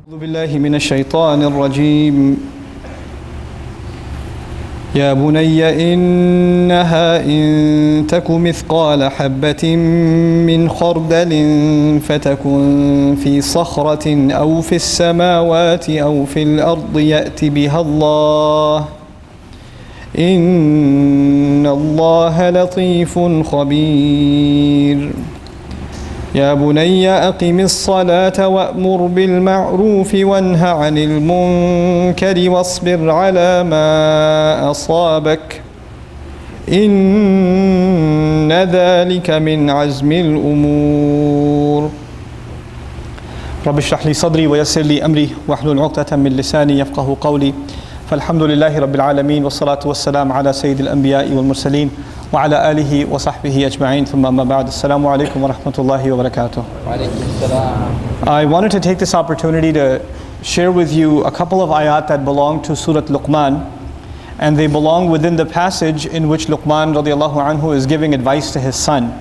أعوذ بالله من الشيطان الرجيم يا بني إنها إن تك مثقال حبة من خردل فتكن في صخرة أو في السماوات أو في الأرض يأت بها الله إن الله لطيف خبير يا بني أقم الصلاة وأمر بالمعروف وانه عن المنكر واصبر على ما أصابك إن ذلك من عزم الأمور رب اشرح لي صدري ويسر لي أمري واحلل عقدة من لساني يفقه قولي فالحمد لله رب العالمين والصلاة والسلام على سيد الأنبياء والمرسلين وعلى آله وصحبه أجمعين ثم أما بعد السلام عليكم ورحمة الله وبركاته. I wanted to take this opportunity to share with you a couple of ayat that belong to Surah Luqman, and they belong within the passage in which Luqman radiallahu anhu is giving advice to his son.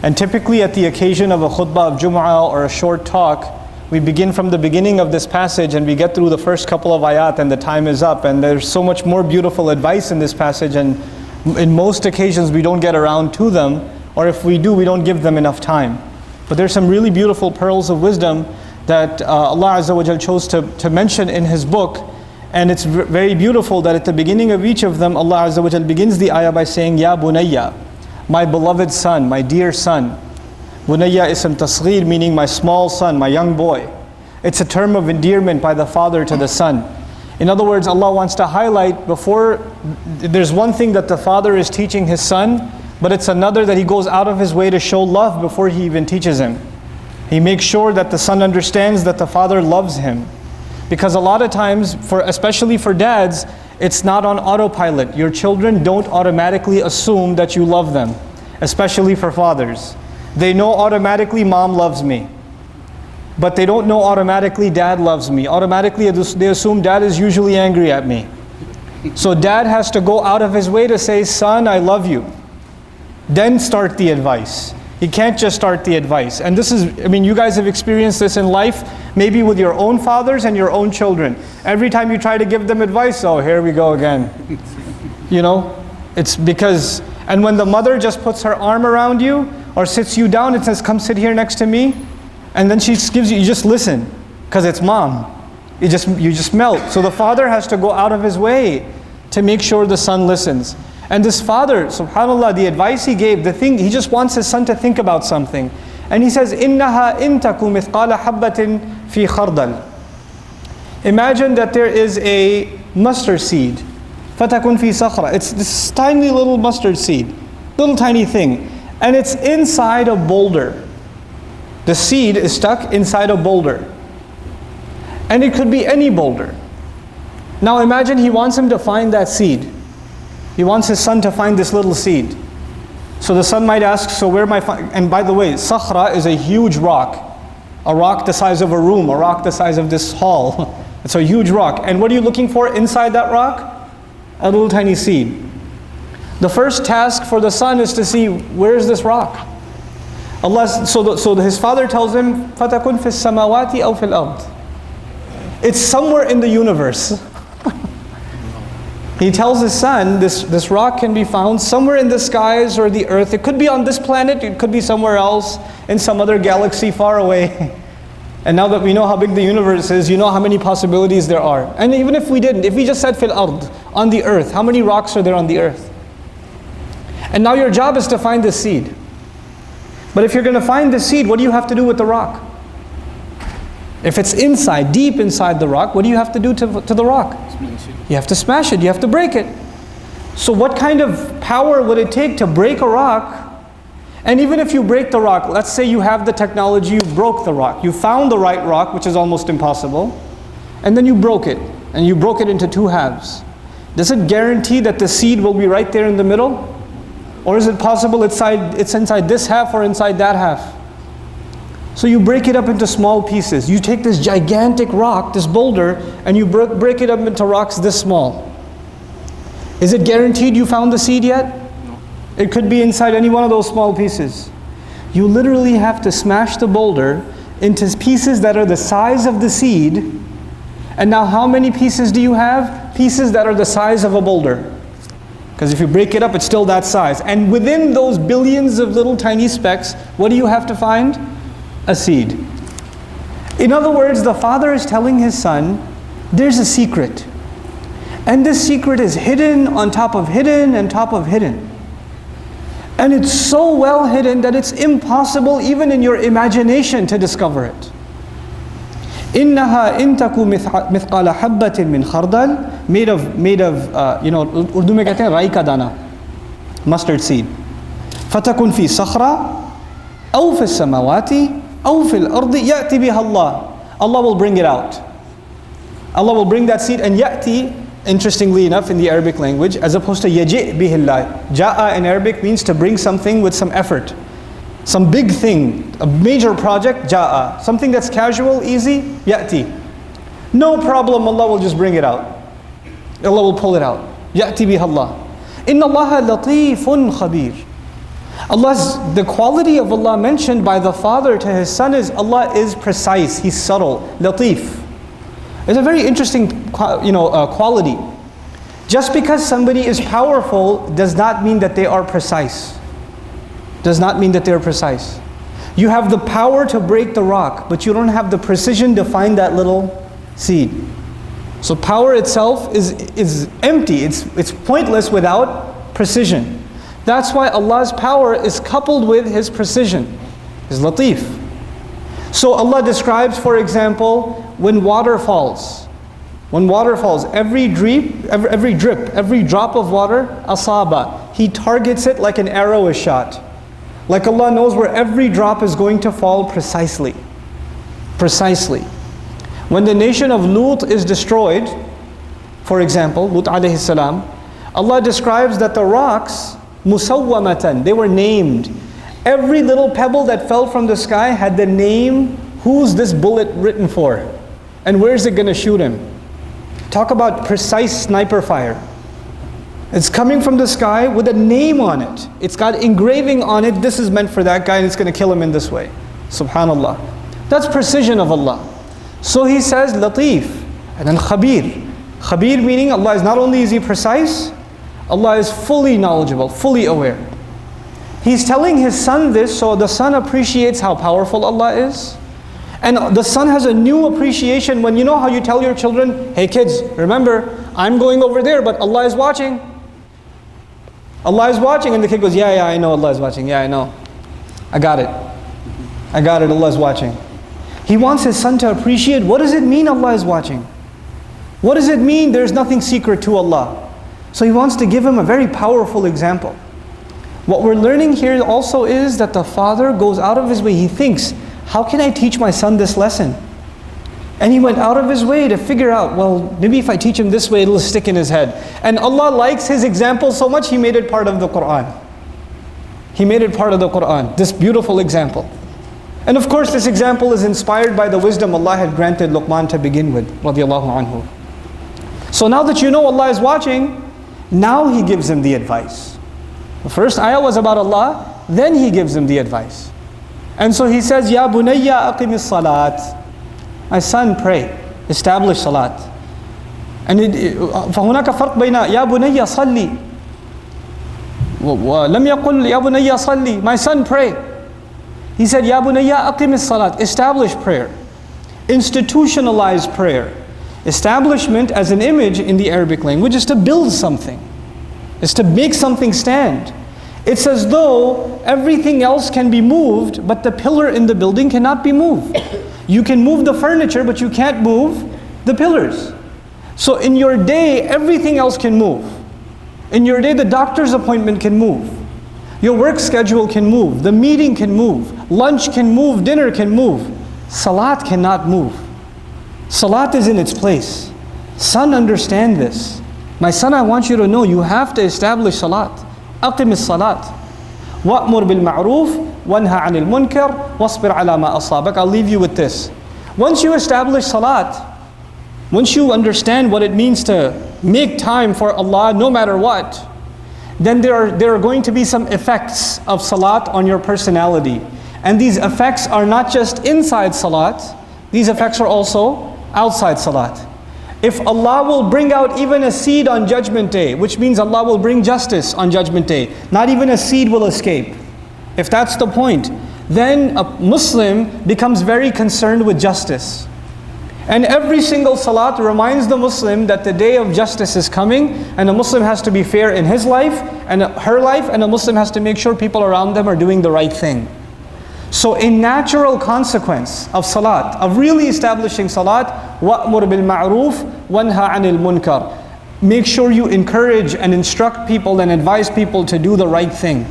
And typically at the occasion of a khutbah of Jum'ah or a short talk, we begin from the beginning of this passage and we get through the first couple of ayat and the time is up, and there's so much more beautiful advice in this passage, and in most occasions we don't get around to them, or if we do, we don't give them enough time. But there's some really beautiful pearls of wisdom that Allah Azza wa Jal chose to mention in His book, and it's very beautiful that at the beginning of each of them Allah Azza wa Jal begins the ayah by saying, Ya bunayya, my beloved son, my dear son. Bunayya ism tasghir, meaning my small son, my young boy. It's a term of endearment by the father to the son. In other words, Allah wants to highlight before, there's one thing that the father is teaching his son, but it's another that he goes out of his way to show love before he even teaches him. He makes sure that the son understands that the father loves him. Because a lot of times, especially for dads, it's not on autopilot. Your children don't automatically assume that you love them, especially for fathers. They know automatically mom loves me, but they don't know automatically dad loves me. Automatically they assume dad is usually angry at me. So dad has to go out of his way to say, son, I love you. Then start the advice. He can't just start the advice. And this is, you guys have experienced this in life, maybe with your own fathers and your own children. Every time you try to give them advice, oh, here we go again. It's because, and when the mother just puts her arm around you or sits you down and says, come sit here next to me, and then she gives you just listen, because it's mom. You just melt. So the father has to go out of his way to make sure the son listens. And this father, subhanAllah, the advice he gave, he just wants his son to think about something. And he says, إِنَّهَا إِن تَكُ مِثْقَالَ حَبَّةٍ فِي خَرْدَلٍ. Imagine that there is a mustard seed. فَتَكُن فِي صَخْرَةٍ. It's this tiny little mustard seed, little tiny thing. And it's inside a boulder. The seed is stuck inside a boulder. And it could be any boulder. Now imagine he wants him to find that seed. He wants his son to find this little seed. So the son might ask, so where am I and by the way, sakhra is a huge rock. A rock the size of a room, a rock the size of this hall. It's a huge rock. And what are you looking for inside that rock? A little tiny seed. The first task for the son is to see, where is this rock? So his father tells him, فَتَكُنْ فِي السَّمَاوَاتِ أَوْ فِي الْأَرْضِ. It's somewhere in the universe. He tells his son, this rock can be found somewhere in the skies or the earth. It could be on this planet, it could be somewhere else, in some other galaxy far away. And now that we know how big the universe is, you know how many possibilities there are. And even if we didn't, if we just said fil ard, on the earth, how many rocks are there on the earth? And now your job is to find the seed. But if you're going to find the seed, what do you have to do with the rock? If it's inside, deep inside the rock, what do you have to do to the rock? You have to smash it, you have to break it. So what kind of power would it take to break a rock? And even if you break the rock, let's say you have the technology, you broke the rock. You found the right rock, which is almost impossible, and then you broke it, and you broke it into two halves. Does it guarantee that the seed will be right there in the middle? Or is it possible it's inside this half or inside that half? So you break it up into small pieces. You take this gigantic rock, this boulder, and you break it up into rocks this small. Is it guaranteed you found the seed yet? No. It could be inside any one of those small pieces. You literally have to smash the boulder into pieces that are the size of the seed. And now how many pieces do you have? Pieces that are the size of a boulder. Because if you break it up, it's still that size. And within those billions of little tiny specks, what do you have to find? A seed. In other words, the father is telling his son, there's a secret. And this secret is hidden on top of hidden and top of hidden. And it's so well hidden that it's impossible even in your imagination to discover it. إِنَّهَا إِن تَكُ مِثْقَالَ حَبَّةٍ مِّنْ خَرْدَلٍ made of Urdu mein kehte hain rai ka dana, mustard seed. فَتَكُنْ فِي صَخْرَةٍ أَوْ فِي السَّمَاوَاتِ أَوْ فِي الْأَرْضِ يَأْتِ بِهَا اللَّهُ. Allah will bring it out. Allah will bring that seed, and ya'ti, interestingly enough in the Arabic language, as opposed to yaji' bihillah. Ja'a in Arabic means to bring something with some effort. Some big thing, a major project, ja'a. Something that's casual, easy, ya'ti. No problem, Allah will just bring it out. Allah will pull it out. Ya'ti bihallah. Inna Allaha latifun khabir. The quality of Allah mentioned by the father to his son is Allah is precise, He's subtle, latif. It's a very interesting quality. Just because somebody is powerful does not mean that they are precise. Does not mean that they are precise. You have the power to break the rock, but you don't have the precision to find that little seed. So power itself is empty. It's pointless without precision. That's why Allah's power is coupled with His precision, His latif. So Allah describes, for example, when water falls. When water falls, every drip, every drop of water, asaba, He targets it like an arrow is shot. Like Allah knows where every drop is going to fall precisely. Precisely. When the nation of Lut is destroyed, for example, Lut alayhi salam, Allah describes that the rocks, musawwamatan, they were named. Every little pebble that fell from the sky had the name, who's this bullet written for? And where's it going to shoot him? Talk about precise sniper fire. It's coming from the sky with a name on it. It's got engraving on it, this is meant for that guy and it's going to kill him in this way. Subhanallah. That's precision of Allah. So He says latif and then khabir. Khabir meaning Allah is not only is He precise, Allah is fully knowledgeable, fully aware. He's telling his son this so the son appreciates how powerful Allah is. And the son has a new appreciation when you know how you tell your children, hey kids, remember, I'm going over there, but Allah is watching. Allah is watching. And the kid goes, yeah, I know Allah is watching. Yeah, I know. I got it. Allah is watching. He wants his son to appreciate, what does it mean Allah is watching? What does it mean there's nothing secret to Allah? So he wants to give him a very powerful example. What we're learning here also is that the father goes out of his way. He thinks, how can I teach my son this lesson? And he went out of his way to figure out, well, maybe if I teach him this way, it'll stick in his head. And Allah likes his example so much, He made it part of the Quran. He made it part of the Quran, this beautiful example. And of course, this example is inspired by the wisdom Allah had granted Luqman to begin with, radiallahu anhu. So now that you know Allah is watching, now He gives him the advice. The first ayah was about Allah, then He gives him the advice. And so He says, Ya bunayya aqimis salat. My son, pray, establish salat. And فهناك فرق بين يا بني صلي ولم يقل يا بني صلي. My son, pray. He said, Ya bunayya aqimis salat. Establish prayer. Institutionalize prayer. Establishment as an image in the Arabic language is to build something. Is to make something stand. It's as though everything else can be moved, but the pillar in the building cannot be moved. You can move the furniture, but you can't move the pillars. So in your day, everything else can move. In your day, the doctor's appointment can move. Your work schedule can move. The meeting can move. Lunch can move. Dinner can move. Salat cannot move. Salat is in its place. Son, understand this. My son, I want you to know you have to establish salat. Aqim as-salat. Wa'mur bil ma'roof, wanha 'anil munkar, wasbir 'ala ma asabak. I'll leave you with this. Once you establish salat, once you understand what it means to make time for Allah no matter what, then there are going to be some effects of salat on your personality. And these effects are not just inside salat, these effects are also outside salat. If Allah will bring out even a seed on Judgment Day, which means Allah will bring justice on Judgment Day, not even a seed will escape. If that's the point, then a Muslim becomes very concerned with justice. And every single salat reminds the Muslim that the day of justice is coming, and a Muslim has to be fair in his life and her life, and a Muslim has to make sure people around them are doing the right thing. So a natural consequence of salat, of really establishing salat, وَأْمُرْ بِالْمَعْرُوفِ وَانْهَى عَنِ الْمُنْكَرِ. Make sure you encourage and instruct people and advise people to do the right thing.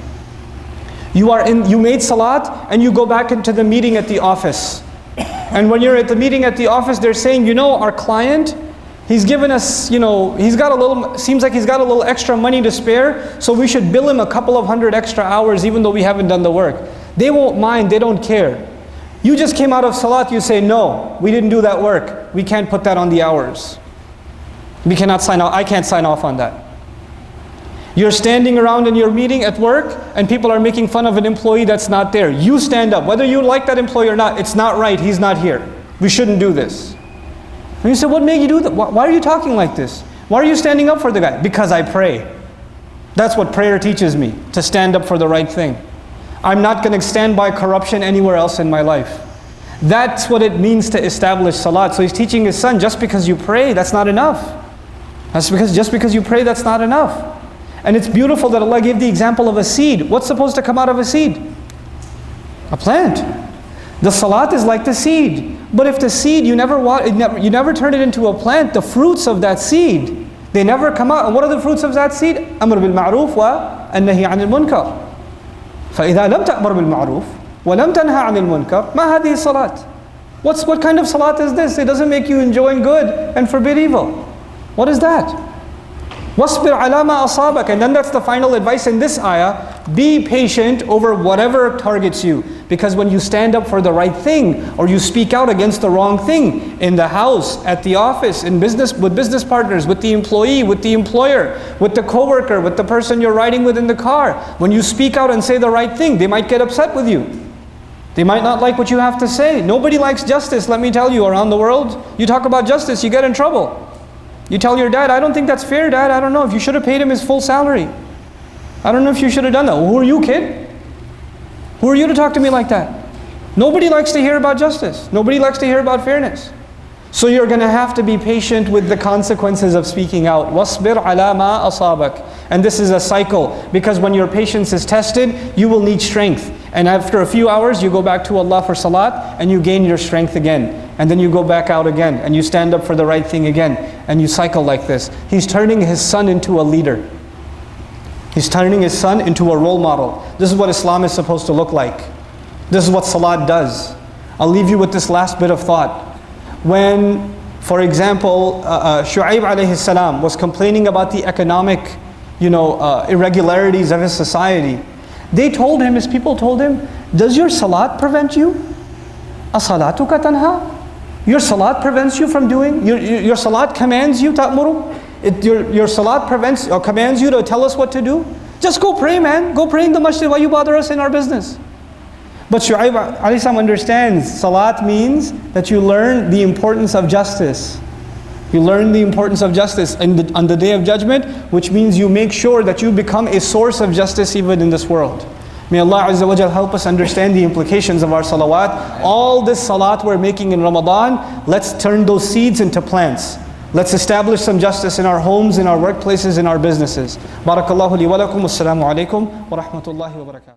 You made salat and you go back into the meeting at the office. And when you're at the meeting at the office, they're saying, you know, our client, he's given us, seems like he's got a little extra money to spare, so we should bill him a couple of hundred extra hours even though we haven't done the work. They won't mind, they don't care. You just came out of salat, you say, no, we didn't do that work. We can't put that on the hours. We cannot sign off, I can't sign off on that. You're standing around in your meeting at work and people are making fun of an employee that's not there. You stand up, whether you like that employee or not, it's not right, he's not here. We shouldn't do this. And you say, what made you do that? Why are you talking like this? Why are you standing up for the guy? Because I pray. That's what prayer teaches me, to stand up for the right thing. I'm not going to stand by corruption anywhere else in my life. That's what it means to establish salat. So he's teaching his son, just because you pray, that's not enough. Just because you pray, that's not enough. And it's beautiful that Allah gave the example of a seed. What's supposed to come out of a seed? A plant. The salat is like the seed. But if the seed, you never turn it into a plant, the fruits of that seed, they never come out. And what are the fruits of that seed? أمر بالمعروف والنهي عن المنكر. فإذا لم تأمر بالمعروف ولم تنهى عن المنكر ما هذه الصلاة? What kind of salat is this? It doesn't make you enjoying good and forbid evil. What is that? وَاصْبِرْ عَلَى مَا أَصَابَكَ. And then that's the final advice in this ayah. Be patient over whatever targets you. Because when you stand up for the right thing, or you speak out against the wrong thing, in the house, at the office, in business, with business partners, with the employee, with the employer, with the coworker, with the person you're riding with in the car, when you speak out and say the right thing, they might get upset with you. They might not like what you have to say. Nobody likes justice, let me tell you, around the world. You talk about justice, you get in trouble. You tell your dad, I don't think that's fair, Dad. I don't know if you should have paid him his full salary. I don't know if you should have done that. Well, who are you, kid? Who are you to talk to me like that? Nobody likes to hear about justice. Nobody likes to hear about fairness. So you're going to have to be patient with the consequences of speaking out. وَاصْبِرْ عَلَى مَا أَصَابَكَ. And this is a cycle, because when your patience is tested, you will need strength. And after a few hours, you go back to Allah for salat, and you gain your strength again. And then you go back out again, and you stand up for the right thing again. And you cycle like this. He's turning his son into a leader. He's turning his son into a role model. This is what Islam is supposed to look like. This is what salat does. I'll leave you with this last bit of thought. When, for example, Shu'aib alayhi salam was complaining about the economic, irregularities of his society, his people told him, does your salat prevent you? As-salatuka tanha? Your salat prevents you from doing, your salat commands you, ta'muru? Your salat commands you to tell us what to do? Just go pray, man. Go pray in the masjid. Why you bother us in our business? But Shu'aib alayhi salam understands salat means that you learn the importance of justice. You learn the importance of justice on the Day of Judgment, which means you make sure that you become a source of justice even in this world. May Allah Azza wa Jal help us understand the implications of our salawat. All this salat we're making in Ramadan, let's turn those seeds into plants. Let's establish some justice in our homes, in our workplaces, in our businesses. Barakallahu li wa lakum. Assalamu alaikum wa rahmatullahi wa barakatuh.